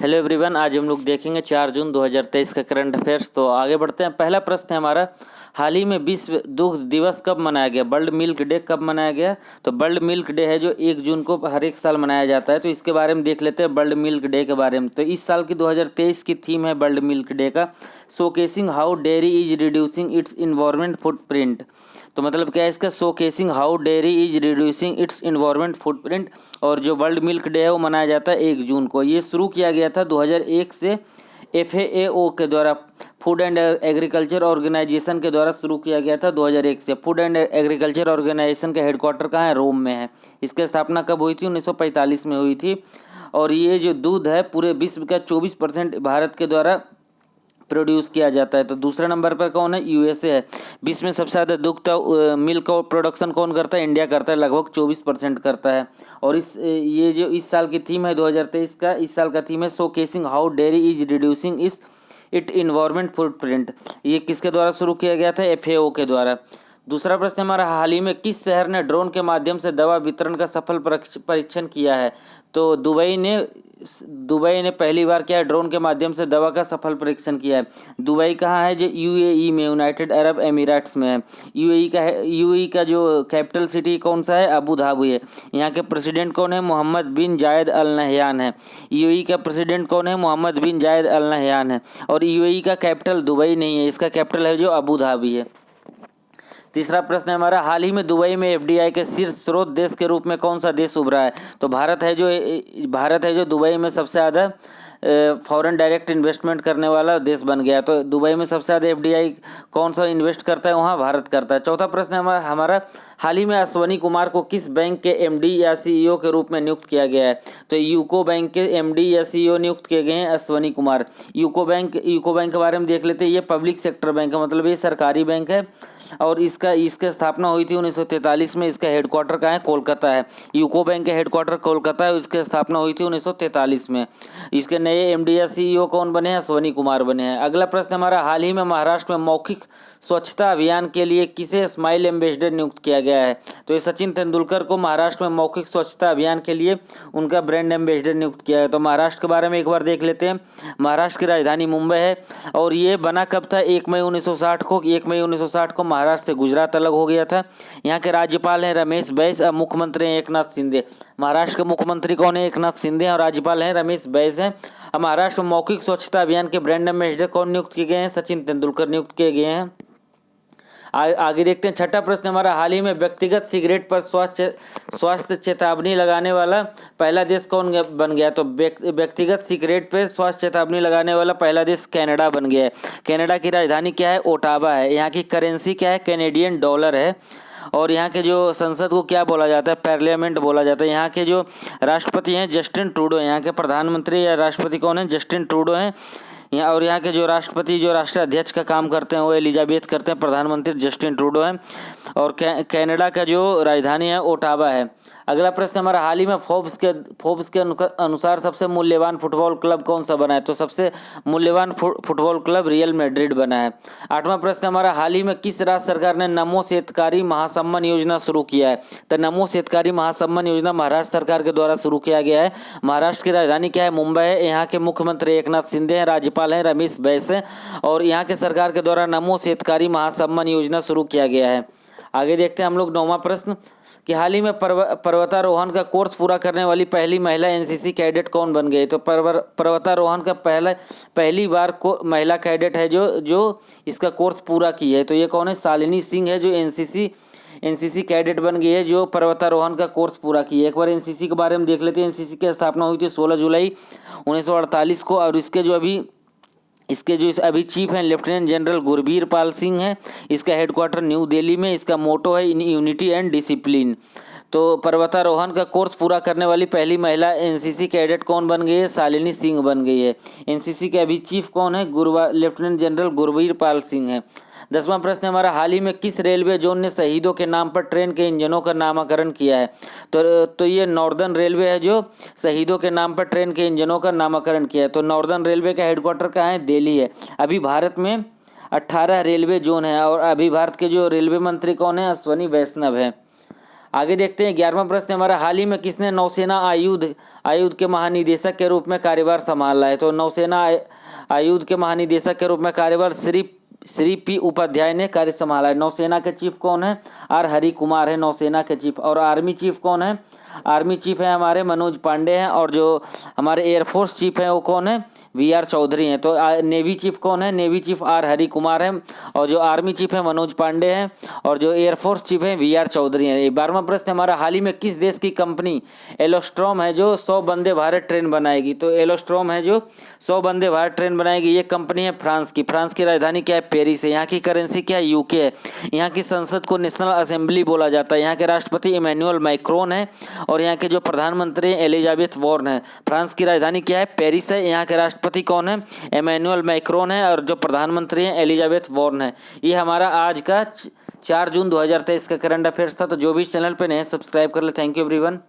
Hello everyone, आज हम लोग देखेंगे 4 जून 2023 का करंट अफेयर्स। तो आगे बढ़ते हैं। पहला प्रश्न है हमारा, हाल ही में विश्व दुग्ध दिवस कब मनाया गया? वर्ल्ड मिल्क डे कब मनाया गया? तो वर्ल्ड मिल्क डे है जो 1 जून को हर एक साल मनाया जाता है। तो इसके बारे में देख लेते हैं वर्ल्ड मिल्क डे के बारे में। तो इस साल की 2023 की थीम है वर्ल्ड मिल्क डे का showcasing how dairy is reducing it's environment footprint. तो मतलब क्या है इसका, showcasing how dairy is reducing it's environment footprint. और जो वर्ल्ड मिल्क डे है वो मनाया जाता है 1 जून को। ये शुरू किया गया था 2001 से FAO के द्वारा, फूड एंड एग्रीकल्चर ऑर्गेनाइजेशन के द्वारा शुरू किया गया था 2001 से। फूड एंड एग्रीकल्चर ऑर्गेनाइजेशन का हेडक्वार्टर कहाँ है? रोम में है। इसकी स्थापना कब हुई थी? 1945 में हुई थी। और ये जो दूध है पूरे विश्व का 24% भारत के द्वारा प्रोड्यूस किया जाता है। तो दूसरे नंबर पर कौन है? USA है। विश्व में सबसे ज़्यादा दुग्ध मिल्क प्रोडक्शन कौन करता है? इंडिया करता है, लगभग 24% करता है। और ये जो इस साल की थीम है 2023 का, इस साल का थीम है showcasing how dairy is reducing it environment footprint. ये किसके द्वारा शुरू किया गया था? FAO के द्वारा। दूसरा प्रश्न हमारा, हाल ही में किस शहर ने ड्रोन के माध्यम से दवा वितरण का सफल परीक्षण किया है? तो दुबई ने पहली बार क्या है, ड्रोन के माध्यम से दवा का सफल परीक्षण किया है। दुबई कहाँ है? जो UAE में, यूनाइटेड अरब एमिरेट्स में है। UAE का जो कैपिटल सिटी कौन सा है? अबू धाबी है। यहाँ के प्रेसिडेंट कौन है? मोहम्मद बिन जायद अल नहयान है। UAE का प्रेसिडेंट कौन है? मोहम्मद बिन जायद अल नहयान है। और UAE का कैपिटल दुबई नहीं है, इसका कैपिटल है जो अबू धाबी है। तीसरा प्रश्न है हमारा, हाल ही में दुबई में FDI के शीर्ष स्रोत देश के रूप में कौन सा देश उभरा है? तो भारत है जो दुबई में सबसे ज़्यादा फॉरेन डायरेक्ट इन्वेस्टमेंट करने वाला देश बन गया। तो दुबई में सबसे ज़्यादा FDI कौन सा इन्वेस्ट करता है? वहाँ भारत करता है। चौथा प्रश्न है हमारा, हाल ही में अश्वनी कुमार को किस बैंक के MD या CEO के रूप में नियुक्त किया गया है? तो यूको बैंक के MD या CEO नियुक्त किए गए हैं अश्वनी कुमार। यूको बैंक के बारे में देख लेते हैं। ये पब्लिक सेक्टर बैंक है, मतलब ये सरकारी बैंक है। और इसकी स्थापना हुई थी 1943 में। इसका हेडक्वार्टर कहाँ है? कोलकाता है। यूको बैंक का हेडक्वार्टर कोलकाता है। इसकी स्थापना हुई थी 1943 में। इसके नए MD या CEO कौन बने हैं? अश्वनी कुमार बने हैं। अगला प्रश्न हमारा, हाल ही में महाराष्ट्र में मौखिक स्वच्छता अभियान के लिए किसे स्माइल एम्बेसडर नियुक्त किया गया है? तो ये सचिन तेंदुलकर को महाराष्ट्र में मौखिक स्वच्छता अभियान के लिए उनका ब्रांड एम्बेसडर नियुक्त किया है। तो महाराष्ट्र के बारे में एक बार देख लेते हैं। महाराष्ट्र की राजधानी मुंबई है। और ये बना कब था? 1 मई 1960 को। 1 मई 1960 को महाराष्ट्र से गुजरात अलग हो गया था। यहाँ के राज्यपाल हैं रमेश बैस, अब मुख्यमंत्री हैं एकनाथ शिंदे। महाराष्ट्र के मुख्यमंत्री कौन है? एकनाथ शिंदे, और राज्यपाल हैं रमेश बैस हैं। अब महाराष्ट्र में मौखिक स्वच्छता अभियान के ब्रांड एम्बेसडर कौन नियुक्त किए गए हैं? सचिन तेंदुलकर नियुक्त किए गए हैं। आगे देखते हैं। छठा प्रश्न हमारा, हाल ही में व्यक्तिगत सिगरेट पर स्वास्थ्य चेतावनी लगाने वाला पहला देश कौन बन गया? तो व्यक्तिगत सिगरेट पर स्वास्थ्य चेतावनी लगाने वाला पहला देश कनाडा बन गया है। कनाडा की राजधानी क्या है? ओटावा है। यहाँ की करेंसी क्या है? कैनेडियन डॉलर है। और यहाँ के जो संसद को क्या बोला जाता है? पार्लियामेंट बोला जाता है। यहाँ के जो राष्ट्रपति हैं जस्टिन ट्रूडो। यहाँ के प्रधानमंत्री या राष्ट्रपति कौन है? जस्टिन ट्रूडो हैं। और यहाँ के जो राष्ट्रपति, जो राष्ट्राध्यक्ष का काम करते हैं वो एलिजाबेथ करते हैं। प्रधानमंत्री जस्टिन ट्रूडो हैं। और कनाडा का जो राजधानी है ओटावा है। अगला प्रश्न हमारा, हाल ही में फोर्ब्स के अनुसार सबसे मूल्यवान फुटबॉल क्लब कौन सा बना है? तो सबसे मूल्यवान फुटबॉल क्लब रियल मैड्रिड बना है। आठवां प्रश्न हमारा, हाल ही में किस राज्य सरकार ने नमो शेतकारी महासम्मान योजना शुरू किया है? तो नमो शेतकारी महासम्मान योजना महाराष्ट्र सरकार के द्वारा शुरू किया गया है। महाराष्ट्र की राजधानी क्या है? मुंबई है। यहाँ के मुख्यमंत्री एकनाथ शिंदे हैं, राज्यपाल हैं रमेश बैस हैं। और यहाँ के सरकार के द्वारा नमो शेतकारी महासम्मान योजना शुरू किया गया है। आगे देखते हैं हम लोग नौवां प्रश्न, कि हाल ही में पर्वतारोहण का कोर्स पूरा करने वाली पहली महिला NCC कैडेट कौन बन गई? तो पर्वतारोहण का पहली बार को महिला कैडेट है जो इसका कोर्स पूरा की है। तो ये कौन है? शालिनी सिंह है, जो NCC कैडेट बन गई है, जो पर्वतारोहण का कोर्स पूरा की है। एक बार NCC के बारे में देख लेते हैं। NCC की स्थापना हुई थी 16 जुलाई 1948 को। और इसके जो अभी चीफ हैं लेफ्टिनेंट जनरल गुरबीर पाल सिंह हैं। इसका हेडक्वार्टर न्यू दिल्ली में। इसका मोटो है यूनिटी एंड डिसिप्लिन। तो पर्वतारोहण का कोर्स पूरा करने वाली पहली महिला NCC कैडेट कौन बन गई है? शालिनी सिंह बन गई है। NCC के अभी चीफ कौन है? लेफ्टिनेंट जनरल गुरबीर पाल सिंह है। 10वां प्रश्न हमारा, हाल ही में किस रेलवे जोन ने शहीदों के नाम पर ट्रेन के इंजनों का नामकरण किया है? तो ये नॉर्दर्न रेलवे है जो शहीदों के नाम पर ट्रेन के इंजनों का नामकरण किया है। तो नॉर्दर्न रेलवे का हेडक्वार्टर कहाँ है? दिल्ली है। अभी भारत में 18 रेलवे जोन है। और अभी भारत के जो रेलवे मंत्री कौन है? अश्वनी वैष्णव है। आगे देखते हैं 11वां प्रश्न हमारा, हाल ही में किसने नौसेना आयुध के महानिदेशक के रूप में कार्यभार संभाला है? तो नौसेना आयुध के महानिदेशक के रूप में कार्यभार श्री पी उपाध्याय ने कार्य संभाला है। नौसेना के चीफ कौन है? आर हरि कुमार है नौसेना के चीफ। और आर्मी चीफ कौन है? आर्मी चीफ है हमारे मनोज पांडे हैं। और जो हमारे एयरफोर्स चीफ है वो कौन है? वी.आर. चौधरी हैं। तो नेवी चीफ कौन है? Navy chief are Hari Kumar है। और जो आर्मी चीफ है मनोज पांडे हैं। और जो एयरफोर्स चीफ है वी.आर. चौधरी हैं। 12वां प्रश्न हमारा, हाल ही में किस देश की कंपनी एलोस्ट्रोम है जो 100 वंदे भारत ट्रेन बनाएगी? तो एलोस्ट्रोम है जो 100 वंदे भारत ट्रेन बनाएगी, ये कंपनी है फ्रांस की। फ्रांस की राजधानी क्या है? पेरिस है। यहाँ की करेंसी क्या है? यूके है। यहाँ की संसद को नेशनल असेंबली बोला जाता है। यहाँ के राष्ट्रपति इमैनुअल मैक्रोन है। और यहाँ के जो प्रधानमंत्री हैं एलिजाबेथ वॉर्न है। फ्रांस की राजधानी क्या है? पेरिस है। यहाँ के राष्ट्रपति कौन है? इमैनुअल मैक्रोन है। और जो प्रधानमंत्री हैं एलिजाबेथ वॉर्न है। ये हमारा आज का 4 जून 2023 का करंट अफेयर्स था। तो जो भी चैनल पे नए सब्सक्राइब कर ले। Thank you everyone.